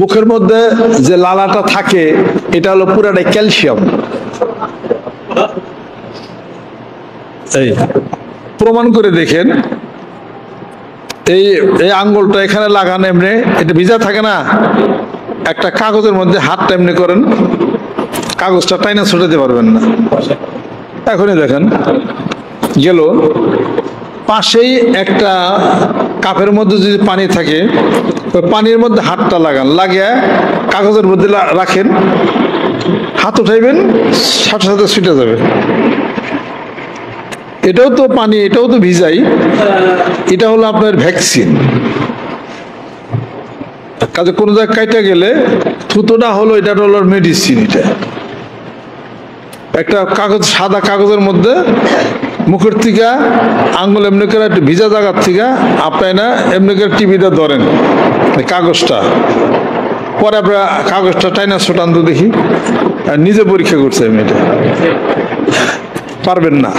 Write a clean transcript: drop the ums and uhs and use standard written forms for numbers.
মুখের মধ্যে যে লালাটা থাকে এটা হলো পুরাটাই ক্যালসিয়াম। এই প্রমাণ করে দেখেন, এই এই আঙ্গুলটা এখানে লাগানো এমনি, এটা ভিজা থাকে না, একটা কাগজের মধ্যে হাতটা এমনি করেন, কাগজটা টাইনা ছুটাতে পারবেন না। এখনই দেখেন গেল। পাশেই একটা কাপের মধ্যে যদি পানি থাকে, ওই পানির মধ্যে হাতটা লাগান, লাগিয়ে কাগজের মধ্যে রাখেন, হাত উঠাইবেন, সাথে সাথে ছুটে যাবে। এটাও তো পানি, এটাও তো ভিজাই, এটা হলো আপনার ভ্যাকসিন। কাজে কোনো জায়গায় কাইটা গেলে থুতোটা হলো, এটা হলো মেডিসিন। এটা একটা কাগজ, সাদা কাগজের মধ্যে মুখের থেকে আঙ্গুল এমনি করে একটু ভিজা জায়গার থেকে আপনার না এমনি করে টিভিতে ধরেন কাগজটা, পরে আপনার কাগজটা টাইনা ছোটান তো দেখি। নিজে পরীক্ষা করছে আমি, এটা পারবেন না।